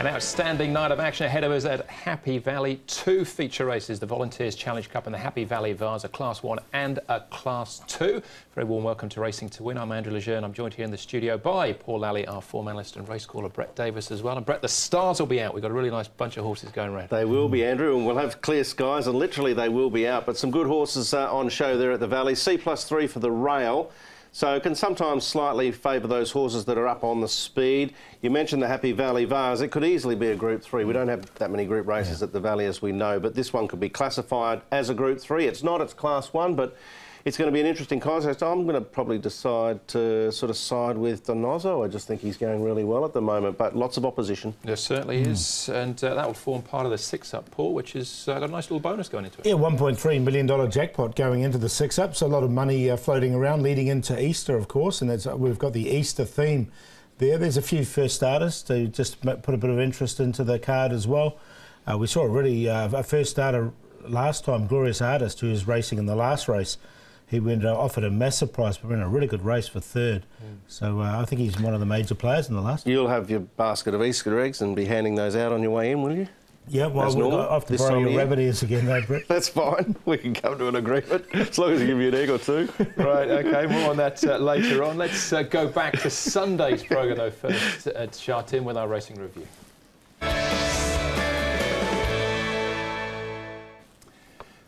An outstanding night of action ahead of us at Happy Valley. Two feature races, the Volunteers Challenge Cup and the Happy Valley Vase, a Class 1 and a Class 2. Very warm welcome to Racing to Win. I'm Andrew Lejeune and I'm joined here in the studio by Paul Lally, our form analyst, and race caller Brett Davis as well. And Brett, the stars will be out. We've got a really nice bunch of horses going around. They will be, Andrew, and we'll have clear skies, and literally they will be out. But some good horses on show there at the Valley. C+3 for the rail. So it can sometimes slightly favour those horses that are up on the speed. You mentioned the Happy Valley Vase. It could easily be a Group 3. We don't have that many Group races at the Valley, as we know, but this one could be classified as a Group 3. It's not, it's Class 1, but it's going to be an interesting contest. I'm going to probably decide to sort of side with Donoso. I just think he's going really well at the moment, but lots of opposition. There certainly is, and that will form part of the six-up, Paul, which has got a nice little bonus going into it. Yeah, $1.3 million jackpot going into the six-up, so a lot of money floating around leading into Easter, of course, and we've got the Easter theme there. There's a few first starters to just put a bit of interest into the card as well. We saw already a first starter last time, Glorious Artist, who was racing in the last race. He went offered a massive price, but ran a really good race for third. So I think he's one of the major players in the last. You'll have your basket of Easter eggs and be handing those out on your way in, will you? Yeah, well, we'll have to borrow your rabbit ears again, though, Brett. That's fine. We can come to an agreement, as long as you give me an egg or two. Right, OK, more on that later on. Let's go back to Sunday's programme, though, first at Chartin with our racing review.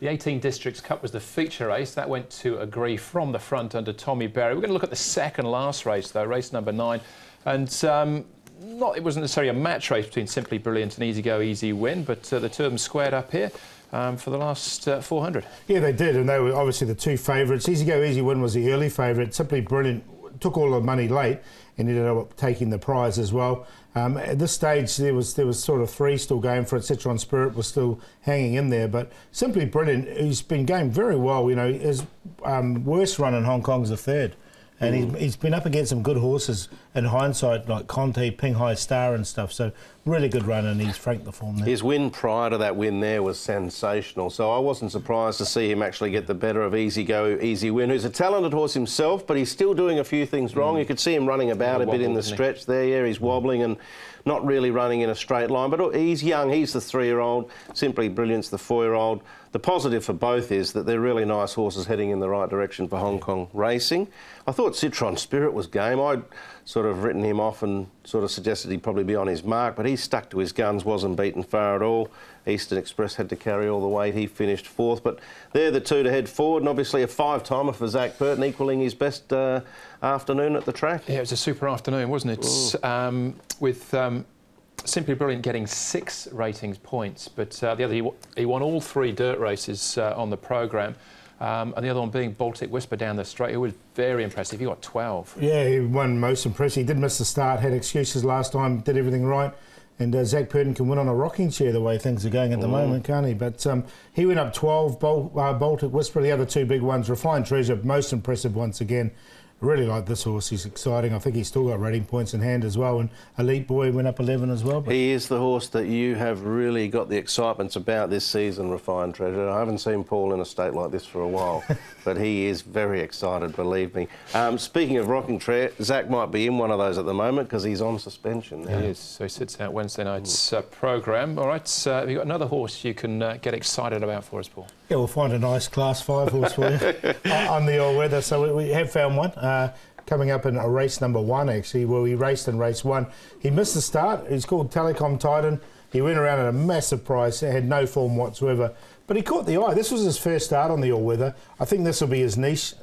The 18 Districts Cup was the feature race. That went to Agree from the front under Tommy Berry. We're going to look at the second last race, though, race number 9. And it wasn't necessarily a match race between Simply Brilliant and Easy Go, Easy Win, but the two of them squared up here for the last 400. Yeah, they did, and they were obviously the two favourites. Easy Go, Easy Win was the early favourite. Simply Brilliant took all the money late and ended up taking the prize as well. At this stage, there was sort of 3 still going for it. Citron Spirit was still hanging in there, but Simply Brilliant, he's been going very well. You know, his worst run in Hong Kong is a third, and he's been up against some good horses in hindsight, like Conte, Ping Hai Star and stuff. So really good run, and he's franked the form there. His win prior to that win there was sensational, so I wasn't surprised to see him actually get the better of Easy Go, Easy Win, who's a talented horse himself, but he's still doing a few things wrong. You could see him running about a bit in the stretch there. Yeah, he's wobbling and not really running in a straight line, but he's young. He's the 3-year-old. Simply Brilliant's the 4-year-old. The positive for both is that they're really nice horses heading in the right direction for Hong Kong racing. I thought Citron Spirit was game. I'd sort of written him off and sort of suggested he'd probably be on his mark, but he stuck to his guns, wasn't beaten far at all. Eastern Express had to carry all the weight. He finished 4th, but they're the two to head forward, and obviously a 5-timer for Zach Burton, equalling his best afternoon at the track. Yeah, it was a super afternoon, wasn't it? With Simply Brilliant getting 6 ratings points, but the other, he won all 3 dirt races on the programme. And the other one being Baltic Whisper down the straight, who was very impressive. He got 12. Yeah, he won most impressive. He did miss the start, had excuses last time, did everything right. And Zach Burton can win on a rocking chair the way things are going at the moment, can't he? But he went up 12, Baltic Whisper, the other 2 big ones. Refined Treasure, most impressive once again. Really like this horse. He's exciting. I think he's still got rating points in hand as well. And Elite Boy went up 11 as well. He is the horse that you have really got the excitements about this season, Refined Treasure. I haven't seen Paul in a state like this for a while, but he is very excited, believe me. Speaking of rocking chair, Zach might be in one of those at the moment because he's on suspension now. He is. So he sits out Wednesday night's programme. All right, have you got another horse you can get excited about for us, Paul? Yeah, we'll find a nice Class 5 horse for you on the all-weather. So we have found one. Coming up in a race number 1, actually, where he raced in race 1. He missed the start. He's called Telecom Titan. He went around at a massive price, had no form whatsoever. But he caught the eye. This was his first start on the all-weather. I think this will be his niche.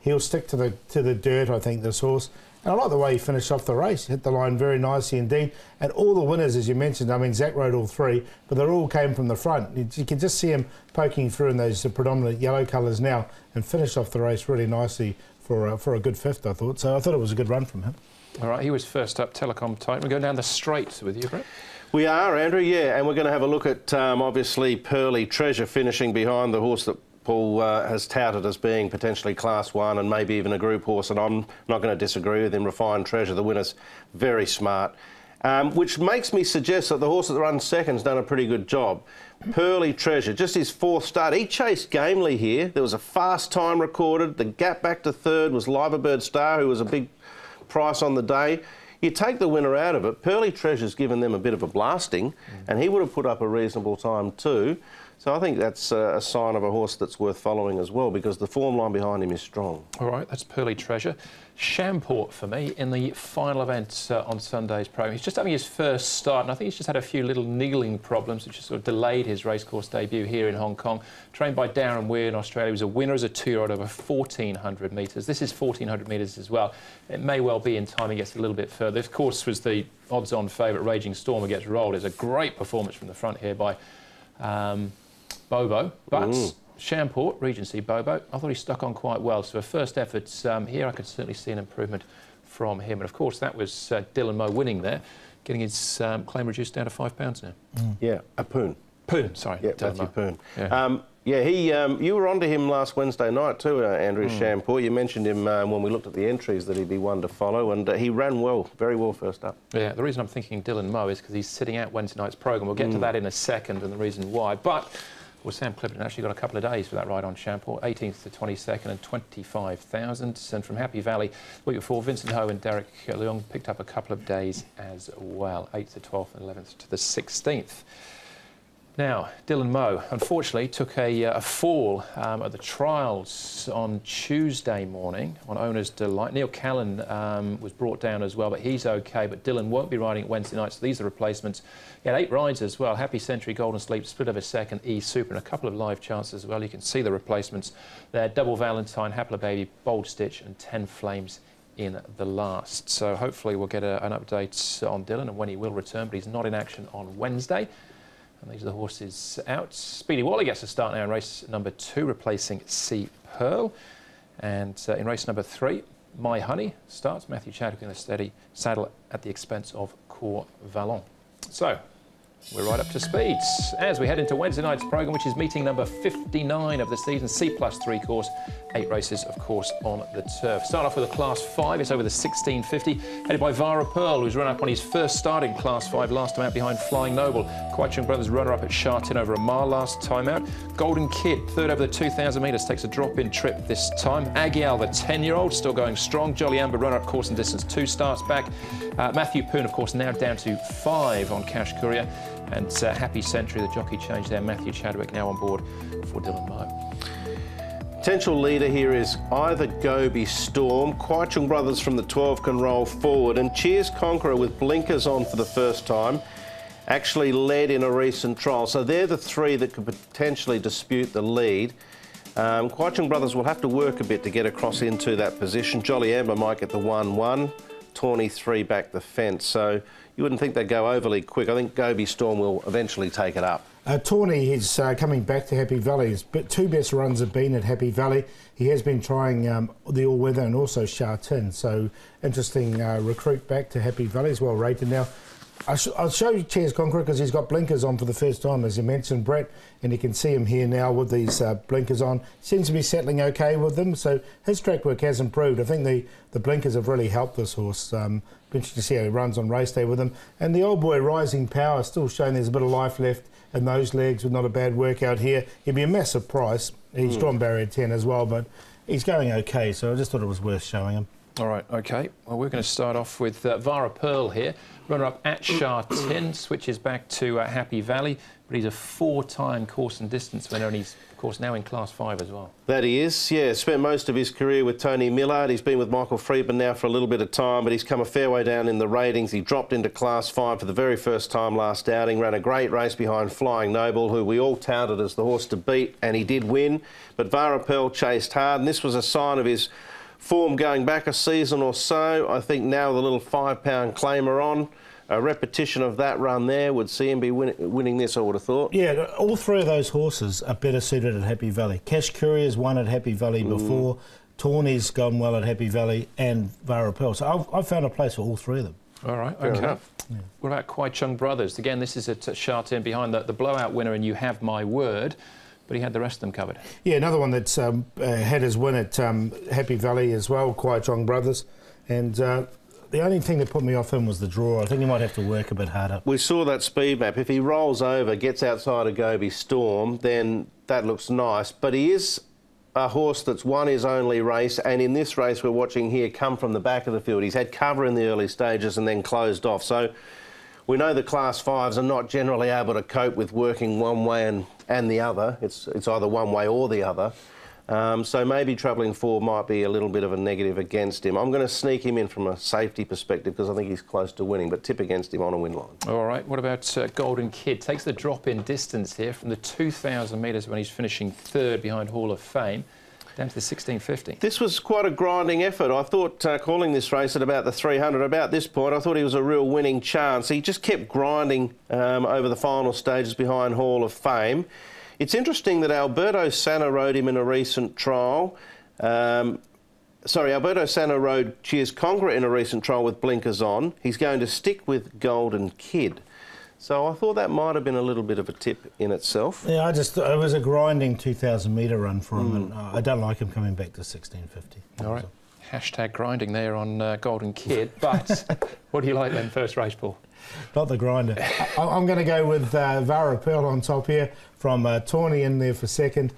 He'll stick to the dirt, I think, this horse. And I like the way he finished off the race. Hit the line very nicely indeed. And all the winners, as you mentioned, I mean, Zach rode all 3, but they all came from the front. You can just see him poking through in those predominant yellow colours now and finish off the race really nicely for a good 5th, I thought. So I thought it was a good run from him. All right, he was first up, Telecom Titan. We're going down the straight with you, Brett. We are, Andrew, yeah, and we're going to have a look at, obviously, Pearly Treasure finishing behind the horse that Paul has touted as being potentially Class 1 and maybe even a group horse, and I'm not going to disagree with him. Refined Treasure, the winner's very smart, which makes me suggest that the horse that runs second's done a pretty good job. Pearly Treasure, just his 4th start. He chased gamely here. There was a fast time recorded. The gap back to 3rd was Liverbird Star, who was a big price on the day. You take the winner out of it, Pearly Treasure's given them a bit of a blasting, and he would have put up a reasonable time too. So I think that's a sign of a horse that's worth following as well, because the form line behind him is strong. All right, that's Pearly Treasure. Champort for me in the final event on Sunday's programme. He's just having his first start, and I think he's just had a few little kneeling problems, which has sort of delayed his racecourse debut here in Hong Kong. Trained by Darren Weir in Australia, he was a winner as a 2-year-old over 1,400 metres. This is 1,400 metres as well. It may well be in time he gets a little bit further. Of course, was the odds-on favourite Raging Storm who gets rolled. It's a great performance from the front here by Bobo, but Champort, Regency Bobo, I thought he stuck on quite well. So a first effort here, I could certainly see an improvement from him. And of course, that was Dylan Moe winning there, getting his claim reduced down to £5 now. Yeah, a Poon. Poon, sorry. Yeah, Matthew Poon. Yeah. You were onto him last Wednesday night too, Andrew Champort. You mentioned him when we looked at the entries that he'd be one to follow, and he ran well, very well first up. Yeah, the reason I'm thinking Dylan Moe is because he's sitting out Wednesday night's programme. We'll get to that in a second and the reason why. But well, Sam Clipperton actually got a couple of days for that ride on Champort, 18th to 22nd and 25,000. And from Happy Valley, the week before, Vincent Ho and Derek Leong picked up a couple of days as well, 8th to 12th and 11th to the 16th. Now, Dylan Moe, unfortunately, took a fall at the trials on Tuesday morning on Owner's Delight. Neil Callan was brought down as well, but he's OK. But Dylan won't be riding at Wednesday night, so these are replacements. He had 8 rides as well. Happy Century, Golden Sleep, Split of a Second, E-Super, and a couple of live chances as well. You can see the replacements there. Double Valentine, Happy Baby, Bold Stitch, and 10 Flames in the last. So hopefully we'll get an update on Dylan and when he will return, but he's not in action on Wednesday. And these are the horses out. Speedy Wally gets a start now in race number 2, replacing Sea Pearl. And in race number 3, My Honey starts. Matthew Chadwick in a steady saddle at the expense of Coeur Vallon. So we're right up to speeds as we head into Wednesday night's programme, which is meeting number 59 of the season, C+3 course, 8 races, of course, on the turf. Start off with a Class 5, it's over the 1650, headed by Vara Pearl, who's run up on his first start in Class 5 last time out behind Flying Noble. Kwai Chung Brothers runner-up at Sha Tin over a mile last time out. Golden Kid, third over the 2,000 metres, takes a drop-in trip this time. Agial, the 10-year-old, still going strong. Jolly Amber, runner-up course and distance, 2 starts back. Matthew Poon, of course, now down to 5 on Cash Courier. And Happy Century, the jockey change there. Matthew Chadwick now on board for Dylan Moe. Potential leader here is either Gobi Storm, Kwai Chung Brothers from the 12 can roll forward, and Cheers Conqueror with blinkers on for the first time, actually led in a recent trial. So they're the 3 that could potentially dispute the lead. Kwai Chung Brothers will have to work a bit to get across into that position. Jolly Amber might get the 1-1, Tawny 3 back the fence. So you wouldn't think they'd go overly quick. I think Gobi Storm will eventually take it up. Tawny is coming back to Happy Valley. His 2 best runs have been at Happy Valley. He has been trying the all-weather and also Sha Tin. So interesting recruit back to Happy Valley. He's well rated now. I'll show you Cheers Conqueror because he's got blinkers on for the first time, as you mentioned, Brett, and you can see him here now with these blinkers on. Seems to be settling okay with them, so his track work has improved. I think the blinkers have really helped this horse. Interesting to see how he runs on race day with them. And the old boy Rising Power still showing there's a bit of life left in those legs with not a bad workout here. He'd be a massive price. He's drawn barrier 10 as well, but he's going okay, so I just thought it was worth showing him. All right, OK. Well, we're going to start off with Vara Pearl here. Runner-up at Sha Tin, switches back to Happy Valley, but he's a 4-time course and distance winner, and he's, of course, now in Class 5 as well. That he is, yeah. Spent most of his career with Tony Millard. He's been with Michael Friedman now for a little bit of time, but he's come a fair way down in the ratings. He dropped into Class 5 for the very first time last outing, ran a great race behind Flying Noble, who we all touted as the horse to beat, and he did win. But Vara Pearl chased hard, and this was a sign of his form going back a season or so. I think now the little £5 claimer on, a repetition of that run there would see him be winning this, I would have thought. Yeah, all 3 of those horses are better suited at Happy Valley. Cash Courier's won at Happy Valley before, Tawny's gone well at Happy Valley, and Vara Pearl. So I've found a place for all 3 of them. All right, OK. Yeah. What about Kwai Chung Brothers? Again, this is at Sha Tin behind the blowout winner, and You Have My Word. But he had the rest of them covered. Yeah, another one that's had his win at Happy Valley as well, Kwai Chung Brothers. And the only thing that put me off him was the draw. I think he might have to work a bit harder. We saw that speed map. If he rolls over, gets outside of Gobi Storm, then that looks nice. But he is a horse that's won his only race, and in this race we're watching here come from the back of the field. He's had cover in the early stages and then closed off. So we know the Class 5s are not generally able to cope with working one way and the other. It's either one way or the other. So maybe travelling 4 might be a little bit of a negative against him. I'm going to sneak him in from a safety perspective because I think he's close to winning, but tip against him on a win line. All right, what about Golden Kid? Takes the drop in distance here from the 2,000 metres when he's finishing 3rd behind Hall of Fame down to the 1650. This was quite a grinding effort. I thought calling this race at about the 300, about this point, I thought he was a real winning chance. He just kept grinding over the final stages behind Hall of Fame. It's interesting that Alberto Sanna rode him in a recent trial. Alberto Sanna rode Cheers Conqueror in a recent trial with blinkers on. He's going to stick with Golden Kid. So I thought that might have been a little bit of a tip in itself. Yeah, it was a grinding 2,000 metre run for him, and I don't like him coming back to 1650. All right, hashtag grinding there on Golden Kid. But what do you like then, first race, Paul? Not the grinder. I'm going to go with Vara Pearl on top here from Tawny in there for 2nd.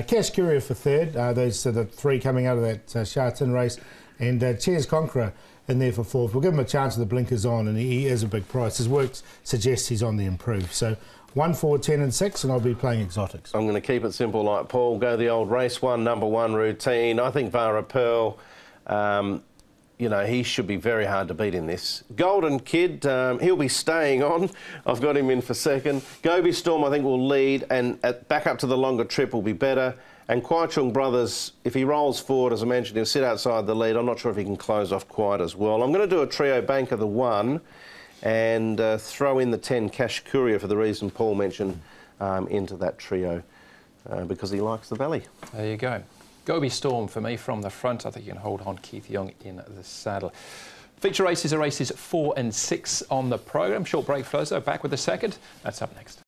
Cash Courier for 3rd. Those are the 3 coming out of that Chartin race. And Cheers Conqueror in there for 4th. We'll give him a chance with the blinkers on, and he is a big price. His work suggests he's on the improve. So 1, 4, 10 and 6, and I'll be playing exotics. I'm going to keep it simple like Paul. Go the old race 1, number 1 routine. I think Vara Pearl, you know, he should be very hard to beat in this. Golden Kid, he'll be staying on. I've got him in for 2nd. Gobi Storm, I think, will lead, and back up to the longer trip will be better. And Kwai Chung Brothers, if he rolls forward, as I mentioned, he'll sit outside the lead. I'm not sure if he can close off quite as well. I'm going to do a trio bank of the 1 and throw in the 10 Cash Courier for the reason Paul mentioned into that trio because he likes the Valley. There you go. Gobi Storm for me from the front. I think you can hold on Keith Young in the saddle. Feature races are races 4 and 6 on the programme. Short break, Flozo. Back with the 2nd. That's up next.